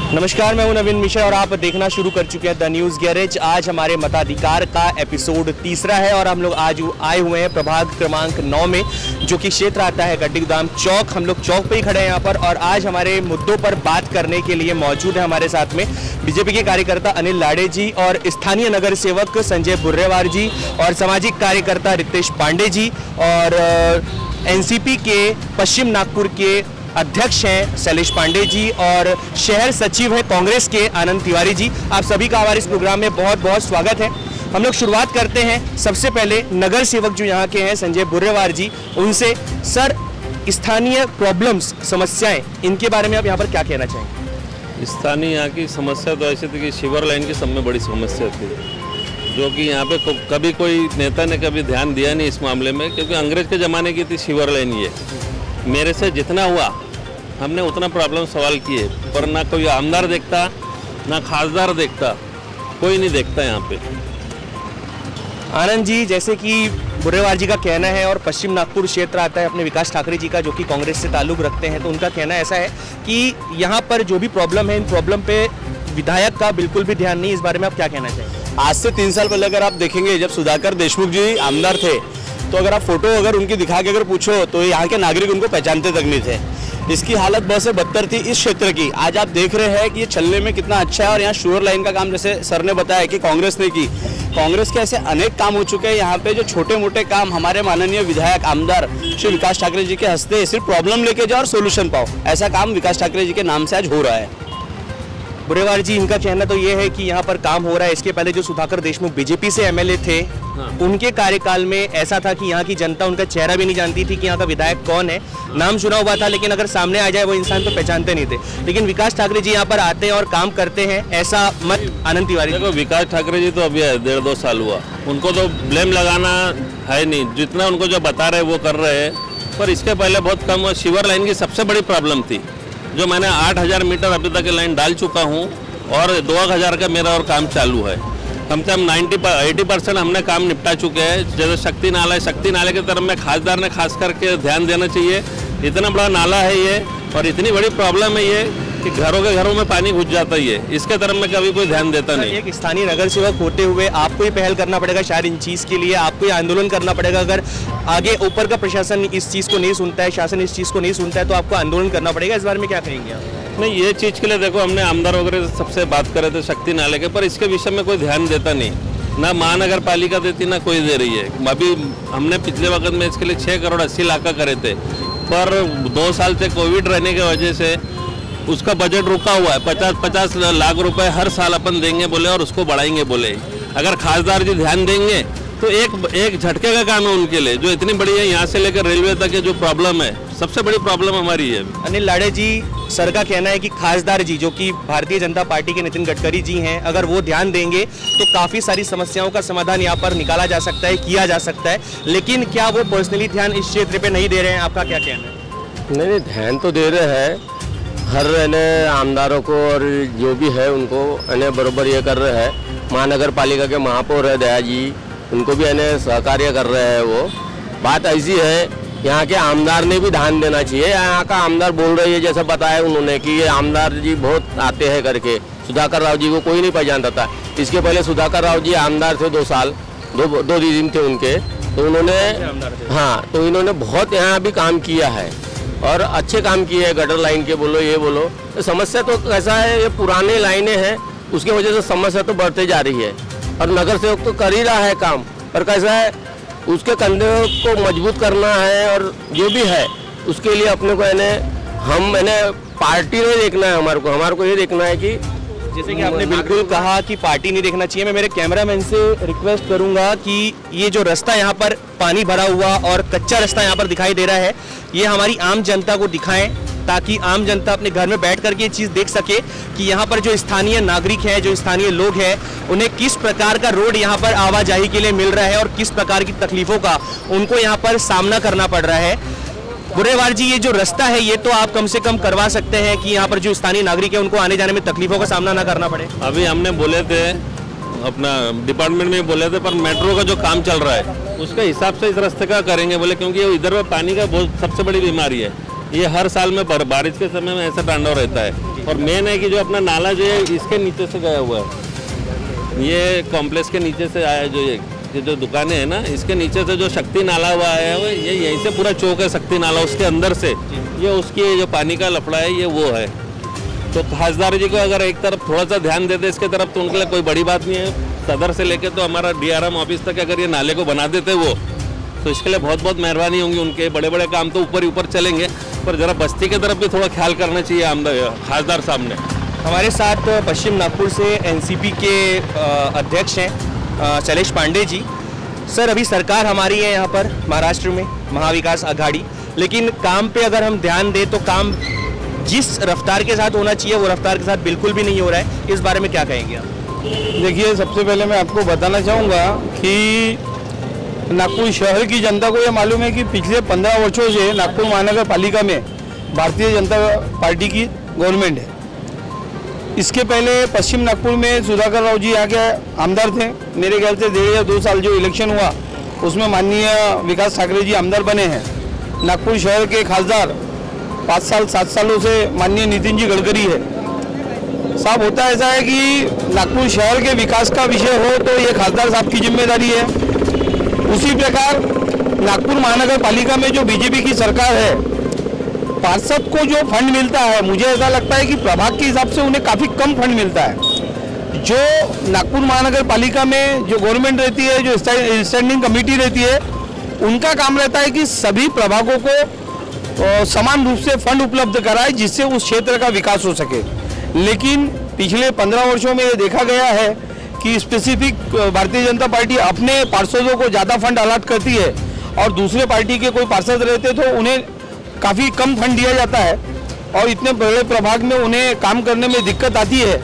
नमस्कार, मैं हूं नवीन मिश्रा और आप देखना शुरू कर चुके हैं द न्यूज़ गैरेज। आज हमारे मताधिकार का एपिसोड 3 है और हम लोग आज आए हुए हैं प्रभाग क्रमांक 9 में, जो कि क्षेत्र आता है गड्डी गोदाम चौक। हम लोग चौक पे ही खड़े हैं यहाँ पर और आज हमारे मुद्दों पर बात करने के लिए मौजूद है हमारे साथ में बीजेपी के कार्यकर्ता अनिल लाड़े जी और स्थानीय नगर सेवक संजय बुर्रेवार जी और सामाजिक कार्यकर्ता रितेश पांडे जी और एनसीपी के पश्चिम नागपुर के अध्यक्ष हैं शैलेश पांडे जी और शहर सचिव हैं कांग्रेस के आनंद तिवारी जी। आप सभी का हमारे इस प्रोग्राम में बहुत बहुत स्वागत है। हम लोग शुरुआत करते हैं सबसे पहले नगर सेवक जो यहाँ के हैं संजय बुर्रेवार जी, उनसे। सर, स्थानीय प्रॉब्लम्स, समस्याएं, इनके बारे में आप यहाँ पर क्या कहना चाहेंगे? स्थानीय यहाँ की समस्या तो ऐसी थी कि शिवर लाइन की सब में बड़ी समस्या थी, जो कि यहाँ पे कभी कोई नेता ने कभी ध्यान दिया नहीं इस मामले में, क्योंकि अंग्रेज के ज़माने की थी शिवर लाइन। ये मेरे से जितना हुआ हमने उतना प्रॉब्लम सवाल किए, पर ना कोई आमदार देखता ना खासदार देखता, कोई नहीं देखता यहाँ पे। आनंद जी, जैसे कि बुर्रेवार जी का कहना है और पश्चिम नागपुर क्षेत्र आता है अपने विकास ठाकरे जी का, जो कि कांग्रेस से ताल्लुक रखते हैं, तो उनका कहना ऐसा है कि यहाँ पर जो भी प्रॉब्लम है, इन प्रॉब्लम पे विधायक का बिल्कुल भी ध्यान नहीं। इस बारे में आप क्या कहना चाहेंगे? आज से 3 साल पहले अगर आप देखेंगे, जब सुधाकर देशमुख जी आमदार थे, तो अगर आप फोटो अगर उनकी दिखा के अगर पूछो तो यहाँ के नागरिक उनको पहचानते तक नहीं थे। इसकी हालत बहुत से बदतर थी इस क्षेत्र की। आज आप देख रहे हैं कि ये चलने में कितना अच्छा है। और यहाँ शुगर लाइन का काम, जैसे सर ने बताया कि कांग्रेस ने की, कांग्रेस के ऐसे अनेक काम हो चुके हैं यहाँ पे, जो छोटे मोटे काम हमारे माननीय विधायक आमदार श्री विकास ठाकरे जी के हस्ते सिर्फ प्रॉब्लम लेके जाओ और सोल्यूशन पाओ, ऐसा काम विकास ठाकरे जी के नाम से आज हो रहा है। बुर्रेवार जी, इनका कहना तो ये है कि यहाँ पर काम हो रहा है। इसके पहले जो सुधाकर देशमुख बीजेपी से एमएलए थे, उनके कार्यकाल में ऐसा था कि यहाँ की जनता उनका चेहरा भी नहीं जानती थी कि यहाँ का विधायक कौन है। नाम सुना हुआ था, लेकिन अगर सामने आ जाए वो इंसान तो पहचानते नहीं थे। लेकिन विकास ठाकरे जी यहाँ पर आते हैं और काम करते हैं, ऐसा मत आनंद तिवारी? देखो, विकास ठाकरे जी तो अभी 1.5-2 साल हुआ, उनको तो ब्लेम लगाना है नहीं, जितना उनको जो बता रहे वो कर रहे हैं। पर इसके पहले बहुत कम शिवर लाइन की सबसे बड़ी प्रॉब्लम थी, जो मैंने 8000 मीटर अभी तक लाइन डाल चुका हूँ और 2000 का मेरा और काम चालू है। कम से कम 80% हमने काम निपटा चुके हैं। जैसे शक्ति नाला है, शक्ति नाले की तरफ में खासदार ने खास करके ध्यान देना चाहिए। इतना बड़ा नाला है ये और इतनी बड़ी प्रॉब्लम है ये कि घरों में पानी घुस जाता ही है। इसके तरफ में कभी कोई ध्यान देता नहीं। एक स्थानीय नगर सेवक होते हुए आपको ही पहल करना पड़ेगा शायद इन चीज़ के लिए, आपको ही आंदोलन करना पड़ेगा। अगर आगे ऊपर का प्रशासन इस चीज़ को नहीं सुनता है, शासन इस चीज़ को नहीं सुनता है, तो आपको आंदोलन करना पड़ेगा। इस बारे में क्या कहेंगे आप? नहीं, ये चीज़ के लिए देखो, हमने आमदार वगैरह सबसे बात करे थे शक्ति नाले के, पर इसके विषय में कोई ध्यान देता नहीं। ना महानगर पालिका देती, ना कोई दे रही है। अभी हमने पिछले वक्त में इसके लिए 6 करोड़ 80 लाख का करे थे, पर 2 साल से कोविड रहने की वजह से उसका बजट रुका हुआ है। 50 लाख रुपए हर साल अपन देंगे बोले और उसको बढ़ाएंगे बोले। अगर खासदार जी ध्यान देंगे तो एक झटके का काम है उनके लिए, जो इतनी बड़ी है। यहाँ से लेकर रेलवे तक के जो प्रॉब्लम है, सबसे बड़ी प्रॉब्लम हमारी है। अनिल लाड़े जी, सर का कहना है कि खासदार जी, जो कि भारतीय जनता पार्टी के नितिन गडकरी जी हैं, अगर वो ध्यान देंगे तो काफ़ी सारी समस्याओं का समाधान यहाँ पर निकाला जा सकता है, किया जा सकता है। लेकिन क्या वो पर्सनली ध्यान इस क्षेत्र पे नहीं दे रहे हैं? आपका क्या कहना है? नहीं, ध्यान तो दे रहे हैं हर आमदारों को, और जो भी है उनको बराबर ये कर रहे हैं। महानगर पालिका के महापौर है दया जी, उनको भी सहकार्य कर रहे हैं। वो बात ऐसी है, यहाँ के आमदार ने भी ध्यान देना चाहिए। यहाँ का आमदार बोल रही है, जैसा बताया उन्होंने कि ये आमदार जी बहुत आते हैं करके। सुधाकर राव जी को कोई नहीं पहचानता था। इसके पहले सुधाकर राव जी आमदार थे 2 साल, 2 दिन थे उनके, तो उन्होंने तो इन्होंने बहुत यहाँ भी काम किया है और अच्छे काम किए हैं। गटर लाइन के बोलो, ये बोलो। तो समस्या तो कैसा है, ये पुराने लाइनें हैं, उसकी वजह से समस्या तो बढ़ते जा रही है। और नगर सेवक तो कर ही रहा है काम, पर कैसा है, उसके कंधे को मजबूत करना है। और जो भी है उसके लिए अपने को हम पार्टी नहीं देखना है, हमारे को ये देखना है कि जैसे कि आपने बिल्कुल कहा कि पार्टी नहीं देखना चाहिए। मैं मेरे कैमरामैन से रिक्वेस्ट करूंगा कि ये जो रास्ता यहाँ पर पानी भरा हुआ और कच्चा रास्ता यहाँ पर दिखाई दे रहा है, ये हमारी आम जनता को दिखाएं, ताकि आम जनता अपने घर में बैठ करके ये चीज़ देख सके कि यहाँ पर जो स्थानीय नागरिक हैं, जो स्थानीय लोग हैं, उन्हें किस प्रकार का रोड यहाँ पर आवाजाही के लिए मिल रहा है और किस प्रकार की तकलीफों का उनको यहाँ पर सामना करना पड़ रहा है। बुर्रेवार जी, ये जो रास्ता है, ये तो आप कम से कम करवा सकते हैं कि यहाँ पर जो स्थानीय नागरिक है उनको आने जाने में तकलीफों का सामना ना करना पड़े। अभी हमने बोले थे, अपना डिपार्टमेंट में बोले थे, पर मेट्रो का जो काम चल रहा है उसके हिसाब से इस रास्ते का करेंगे बोले, क्योंकि इधर में पानी का बहुत सबसे बड़ी बीमारी है। ये हर साल में बारिश के समय में ऐसा तांडव रहता है। और मेन है कि जो अपना नाला जो है इसके नीचे से गया हुआ है, ये कॉम्प्लेक्स के नीचे से आया ये जो दुकानें हैं ना, इसके नीचे से जो शक्ति नाला हुआ है वो ये यहीं से पूरा चौक है शक्ति नाला, उसके अंदर से ये उसकी जो पानी का लफड़ा है ये वो है। तो खासदार जी को अगर एक तरफ थोड़ा सा ध्यान देते इसके तरफ तो उनके लिए कोई बड़ी बात नहीं है। सदर से लेके तो हमारा DRM ऑफिस तक अगर ये नाले को बना देते वो, तो इसके लिए बहुत बहुत मेहरबानी होंगी उनके। बड़े बड़े काम तो ऊपर ही ऊपर चलेंगे, पर ज़रा बस्ती की तरफ भी थोड़ा ख्याल करना चाहिए खासदार साहब ने। हमारे साथ पश्चिम नागपुर से NCP के अध्यक्ष हैं शैलेश पांडे जी। सर, अभी सरकार हमारी है यहाँ पर महाराष्ट्र में, महाविकास आघाड़ी, लेकिन काम पे अगर हम ध्यान दें तो काम जिस रफ्तार के साथ होना चाहिए वो रफ्तार के साथ बिल्कुल भी नहीं हो रहा है। इस बारे में क्या कहेंगे आप? देखिए, सबसे पहले मैं आपको बताना चाहूँगा कि नागपुर शहर की जनता को ये मालूम है कि पिछले 15 वर्षों से नागपुर महानगर पालिका में भारतीय जनता पार्टी की गवर्नमेंट है। इसके पहले पश्चिम नागपुर में सुधाकर राव जी यहाँ के आमदार थे। मेरे ख्याल से 1.5 या 2 साल जो इलेक्शन हुआ उसमें माननीय विकास ठाकरे जी आमदार बने हैं। नागपुर शहर के खासदार 5 साल 7 सालों से माननीय नितिन जी गडकरी है साहब। होता ऐसा है कि नागपुर शहर के विकास का विषय हो तो ये खासदार साहब की जिम्मेदारी है। उसी प्रकार नागपुर महानगर पालिका में जो बीजेपी की सरकार है, पार्षद को जो फंड मिलता है, मुझे ऐसा लगता है कि प्रभाग के हिसाब से उन्हें काफ़ी कम फंड मिलता है। जो नागपुर महानगर पालिका में जो गवर्नमेंट रहती है, जो स्टैंडिंग कमेटी रहती है, उनका काम रहता है कि सभी प्रभागों को समान रूप से फंड उपलब्ध कराए जिससे उस क्षेत्र का विकास हो सके। लेकिन पिछले 15 वर्षों में ये देखा गया है कि स्पेसिफिक भारतीय जनता पार्टी अपने पार्षदों को ज़्यादा फंड अलॉट करती है और दूसरे पार्टी के कोई पार्षद रहते तो उन्हें काफ़ी कम फंड दिया जाता है और इतने बड़े प्रभाग में उन्हें काम करने में दिक्कत आती है।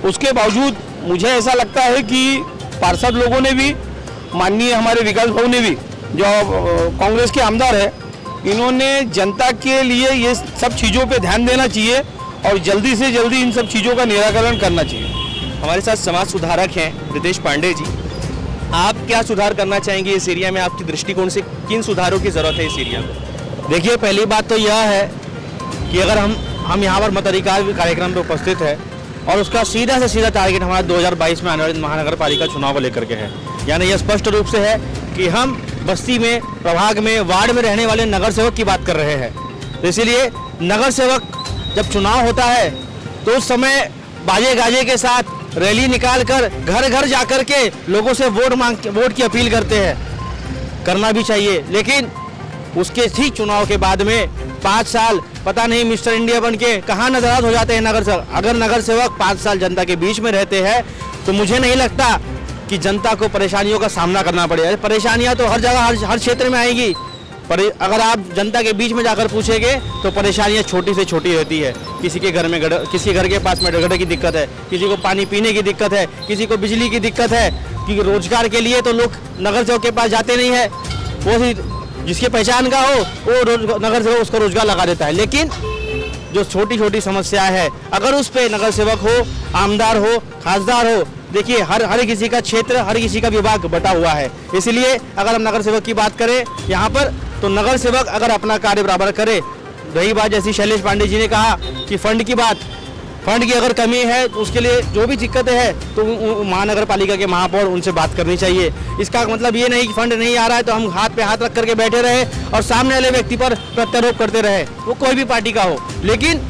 उसके बावजूद मुझे ऐसा लगता है कि पार्षद लोगों ने भी, माननीय हमारे विकास भाऊ ने भी, जो कांग्रेस के आमदार है, इन्होंने जनता के लिए ये सब चीज़ों पे ध्यान देना चाहिए और जल्दी से जल्दी इन सब चीज़ों का निराकरण करना चाहिए। हमारे साथ समाज सुधारक हैं रितेश पांडे जी। आप क्या सुधार करना चाहेंगे इस एरिया में? आपकी दृष्टिकोण से किन सुधारों की ज़रूरत है इस एरिया में? देखिए, पहली बात तो यह है कि अगर हम यहाँ पर मताधिकार कार्यक्रम पे उपस्थित है और उसका सीधा से सीधा टारगेट हमारा 2022 में आने वाले महानगर पालिका चुनाव को लेकर के है। यानी यह स्पष्ट रूप से है कि हम बस्ती में, प्रभाग में, वार्ड में रहने वाले नगर सेवक की बात कर रहे हैं। तो इसीलिए नगर सेवक जब चुनाव होता है तो उस समय बाजे गाजे के साथ रैली निकाल कर घर घर जाकर के लोगों से वोट की अपील करते हैं। करना भी चाहिए, लेकिन उसके ठीक चुनाव के बाद में 5 साल पता नहीं मिस्टर इंडिया बन के कहाँ नजरात हो जाते हैं नगर सेवक। अगर नगर सेवक 5 साल जनता के बीच में रहते हैं तो मुझे नहीं लगता कि जनता को परेशानियों का सामना करना पड़ेगा। परेशानियां तो हर जगह, हर क्षेत्र में आएगी, पर अगर आप जनता के बीच में जाकर पूछेंगे तो परेशानियां छोटी से छोटी रहती है। किसी के घर में किसी घर के पास में गटर की दिक्कत है, किसी को पानी पीने की दिक्कत है, किसी को बिजली की दिक्कत है, कि रोजगार के लिए तो लोग नगर सेवक के पास जाते नहीं है। वो जिसकी पहचान का हो वो नगर सेवक उसको रोजगार लगा देता है। लेकिन जो छोटी छोटी समस्या है, अगर उस पर नगर सेवक हो, आमदार हो, खासदार हो, देखिए हर किसी का क्षेत्र, हर किसी का विभाग बटा हुआ है। इसलिए अगर हम नगर सेवक की बात करें यहाँ पर, तो नगर सेवक अगर अपना कार्य बराबर करे, रही बात जैसी शैलेश पांडे जी ने कहा कि फंड की बात, फंड की अगर कमी है तो उसके लिए जो भी दिक्कतें हैं तो महानगर पालिका के महापौर उनसे बात करनी चाहिए। इसका मतलब ये नहीं कि फंड नहीं आ रहा है तो हम हाथ पे हाथ रख करके बैठे रहे और सामने वाले व्यक्ति पर प्रत्यारोप करते रहे, वो कोई भी पार्टी का हो। लेकिन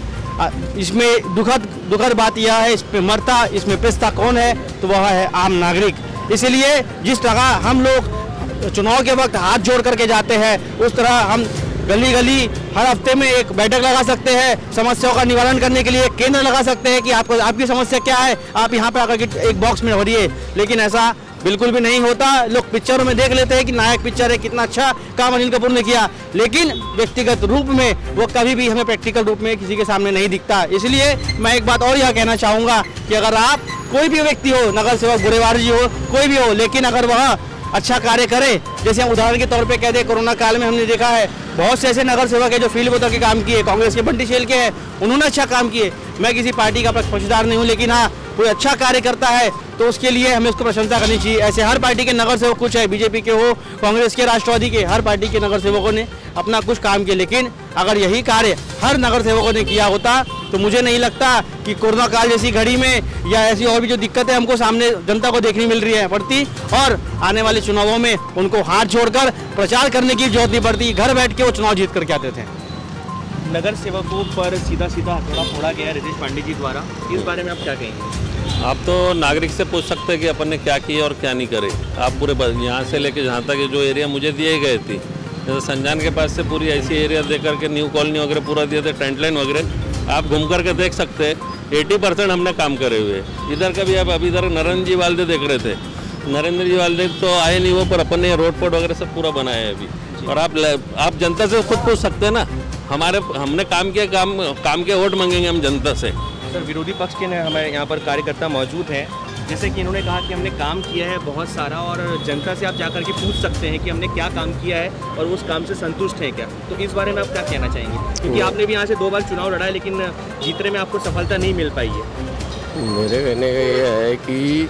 इसमें दुखद बात यह है, इसमें मरता, इसमें पिसता कौन है? तो वह है आम नागरिक। इसलिए जिस तरह हम लोग चुनाव के वक्त हाथ जोड़ करके जाते हैं, उस तरह हम गली गली हर हफ्ते में एक बैठक लगा सकते हैं, समस्याओं का निवारण करने के लिए केंद्र लगा सकते हैं कि आपकी समस्या क्या है, आप यहाँ पे आकर के एक बॉक्स में भरिए। लेकिन ऐसा बिल्कुल भी नहीं होता। लोग पिक्चरों में देख लेते हैं कि नायक पिक्चर है, कितना अच्छा काम अनिल कपूर ने किया, लेकिन व्यक्तिगत रूप में वो कभी भी हमें प्रैक्टिकल रूप में किसी के सामने नहीं दिखता। इसलिए मैं एक बात और यह कहना चाहूँगा कि अगर आप कोई भी व्यक्ति हो, नगर सेवक बुरेवार जी हो, कोई भी हो, लेकिन अगर वह अच्छा कार्य करे, जैसे हम उदाहरण के तौर पे कह दें, कोरोना काल में हमने देखा है बहुत से ऐसे नगर सेवक है जो फील्ड में उतर के काम किए, कांग्रेस के बंटी शेल के हैं, उन्होंने अच्छा काम किए। मैं किसी पार्टी का पक्षधर नहीं हूँ, लेकिन हाँ, कोई अच्छा कार्य करता है तो उसके लिए हमें उसको प्रशंसा करनी चाहिए। ऐसे हर पार्टी के नगर सेवक कुछ है, बीजेपी के हो, कांग्रेस के, राष्ट्रवादी के, हर पार्टी के नगर सेवकों ने अपना कुछ काम किया। लेकिन अगर यही कार्य हर नगर सेवकों ने किया होता तो मुझे नहीं लगता कि कोरोना काल जैसी घड़ी में या ऐसी और भी जो दिक्कतें हमको सामने जनता को देखनी मिल रही है पड़ती, और आने वाले चुनावों में उनको हाथ जोड़कर प्रचार करने की जरूरत नहीं पड़ती, घर बैठ के वो चुनाव जीत करके आते थे। नगर सेवकों पर सीधा सीधा हथौड़ा फोड़ा गया रितेश पांडे जी द्वारा, इस बारे में आप क्या कहेंगे? आप तो नागरिक से पूछ सकते हैं कि अपन ने क्या किया और क्या नहीं करे। आप पूरे यहाँ से लेके जहाँ तक जो एरिया मुझे दिए गए थे, जैसे संजान के पास से पूरी ऐसी एरिया दे करके न्यू कॉलोनी वगैरह पूरा दिए थे, टेंट लाइन वगैरह आप घूम करके देख सकते हैं। 80% हमने काम करे हुए। इधर का भी आप अभी इधर नरेंद्र जी वालदे देख रहे थे, नरेंद्र जी वालदे तो आए नहीं वो, पर अपन ने रोड पोड वगैरह सब पूरा बनाया है अभी। और आप जनता से खुद पूछ सकते हैं ना, हमने काम किया, काम के वोट मांगेंगे हम जनता से। सर, विरोधी पक्ष के हमारे यहाँ पर कार्यकर्ता मौजूद हैं, जैसे कि इन्होंने कहा कि हमने काम किया है बहुत सारा, और जनता से आप जाकर के पूछ सकते हैं कि हमने क्या काम किया है और उस काम से संतुष्ट हैं क्या। तो इस बारे में आप क्या कहना चाहेंगे? क्योंकि आपने भी यहाँ से 2 बार चुनाव लड़ा है, लेकिन जीतने में आपको सफलता नहीं मिल पाई है। मेरे कहने का ये है कि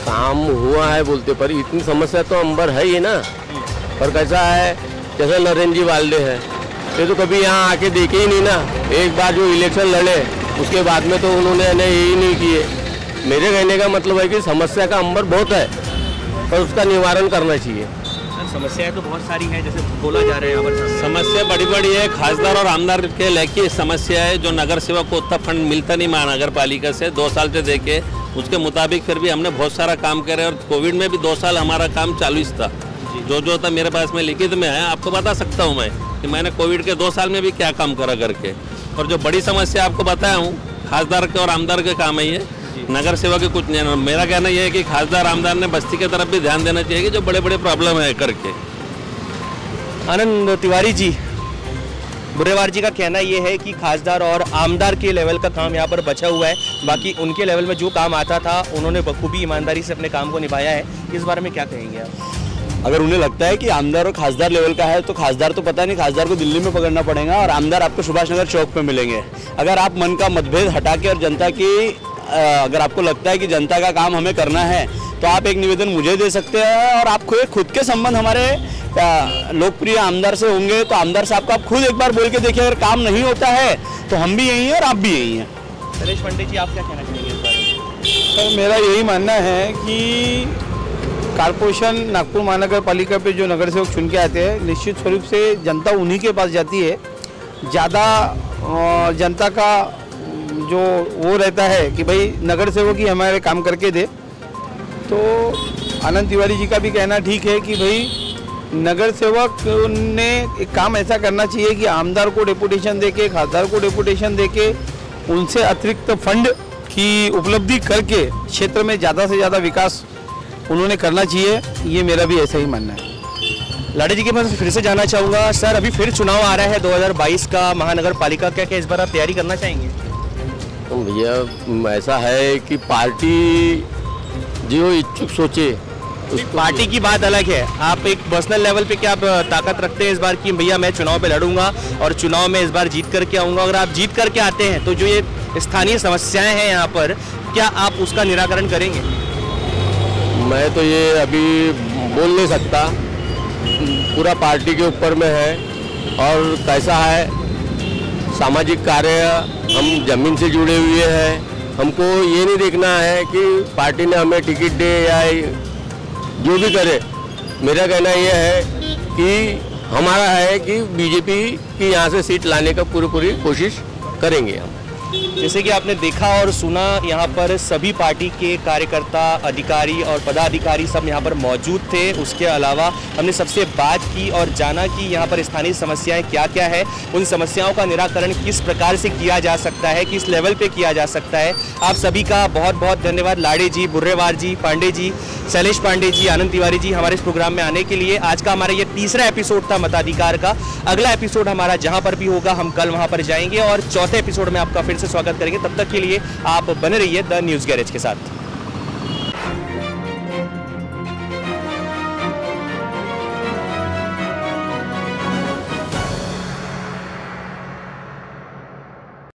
काम हुआ है बोलते, पर इतनी समस्या तो अंबर है ही ना। पर कैसा है, जैसे नरेंद्र जी वालदे हैं, ये तो कभी यहाँ आके देखे ही नहीं ना। एक बार जो इलेक्शन लड़े उसके बाद में तो उन्होंने यही नहीं किए। मेरे कहने का मतलब है कि समस्या का अंबर बहुत है, पर उसका निवारण करना चाहिए। समस्याएं तो बहुत सारी हैं, जैसे बोला जा रहा है। समस्या बड़ी बड़ी है, खासदार और आमदार के लेके समस्या है। जो नगर सेवक को उतना फंड मिलता नहीं महानगर पालिका से, 2 साल से देखे उसके मुताबिक फिर भी हमने बहुत सारा काम करे। और कोविड में भी 2 साल हमारा काम चालू ही था। जो था मेरे पास में लिखित में है, आपको बता सकता हूँ मैं कि मैंने कोविड के 2 साल में भी क्या काम करा करके। और जो बड़ी समस्या आपको बताया हूँ, खासदार के और आमदार के काम है ये, नगर सेवा के कुछ नहीं। मेरा कहना यह है कि खासदार आमदार ने बस्ती की तरफ भी ध्यान देना चाहिए कि जो बड़े बड़े प्रॉब्लम है करके। आनंद तिवारी जी, बुर्रेवार जी का कहना यह है कि खासदार और आमदार के लेवल का काम यहाँ पर बचा हुआ है, बाकी उनके लेवल में जो काम आता था उन्होंने बखूबी ईमानदारी से अपने काम को निभाया है। इस बारे में क्या कहेंगे आप? अगर उन्हें लगता है कि आमदार और खासदार लेवल का है तो खासदार तो पता नहीं, खासदार को दिल्ली में पकड़ना पड़ेगा और आमदार आपको सुभाष नगर चौक पे मिलेंगे। अगर आप मन का मतभेद हटा के और जनता की अगर आपको लगता है कि जनता का काम हमें करना है तो आप एक निवेदन मुझे दे सकते हैं, और आपको खुद के संबंध हमारे लोकप्रिय आमदार से होंगे तो आमदार साहब को आप खुद एक बार बोल के देखिए। अगर काम नहीं होता है तो हम भी यही हैं और आप भी यही हैं। शैलेश पांडे जी, आप क्या कहना चाहेंगे इस बारे में? सर, मेरा यही मानना है कि कारपोरेशन नागपुर महानगर पालिका पे जो नगर सेवक चुन के आते हैं, निश्चित स्वरूप से जनता उन्हीं के पास जाती है। ज़्यादा जनता का जो वो रहता है कि भाई नगर सेवक ही हमारे काम करके दे। तो आनंद तिवारी जी का भी कहना ठीक है कि भाई नगर सेवक ने एक काम ऐसा करना चाहिए कि आमदार को डेपुटेशन देके, खासदार को डेपुटेशन देके, उनसे अतिरिक्त फंड की उपलब्धि करके क्षेत्र में ज़्यादा से ज़्यादा विकास उन्होंने करना चाहिए। ये मेरा भी ऐसा ही मानना है। लाड़े जी के पास फिर से जाना चाहूँगा। सर, अभी फिर चुनाव आ रहा है 2022 का महानगर पालिका, क्या क्या इस बार आप तैयारी करना चाहेंगे? तो भैया ऐसा है कि पार्टी जो इच्छुक सोचे उस पार्टी की बात अलग है। आप एक पर्सनल लेवल पे क्या आप ताकत रखते हैं इस बार की भैया मैं चुनाव पे लड़ूंगा और चुनाव में इस बार जीत करके आऊँगा? अगर आप जीत करके आते हैं तो जो ये स्थानीय समस्याएं हैं यहाँ पर, क्या आप उसका निराकरण करेंगे? मैं तो ये अभी बोल नहीं सकता, पूरा पार्टी के ऊपर में है। और कैसा है, सामाजिक कार्य हम जमीन से जुड़े हुए हैं। हमको ये नहीं देखना है कि पार्टी ने हमें टिकट दे या जो भी करे। मेरा कहना यह है कि हमारा है कि बीजेपी की यहाँ से सीट लाने का पूरी कोशिश करेंगे हम। जैसे कि आपने देखा और सुना, यहाँ पर सभी पार्टी के कार्यकर्ता, अधिकारी और पदाधिकारी सब यहाँ पर मौजूद थे। उसके अलावा हमने सबसे बात की और जाना कि यहाँ पर स्थानीय समस्याएं क्या क्या है, उन समस्याओं का निराकरण किस प्रकार से किया जा सकता है, किस लेवल पे किया जा सकता है। आप सभी का बहुत बहुत धन्यवाद। लाड़े जी, बुर्रेवार जी, पांडे जी, शैलेश पांडे जी, आनंद तिवारी जी, हमारे इस प्रोग्राम में आने के लिए। आज का हमारा ये तीसरा एपिसोड था मताधिकार का। अगला एपिसोड हमारा जहाँ पर भी होगा हम कल वहाँ पर जाएंगे और चौथे एपिसोड में आपका फिर से स्वागत करेंगे। तब तक के लिए आप बने रहिए द न्यूज़ गैरेज के साथ।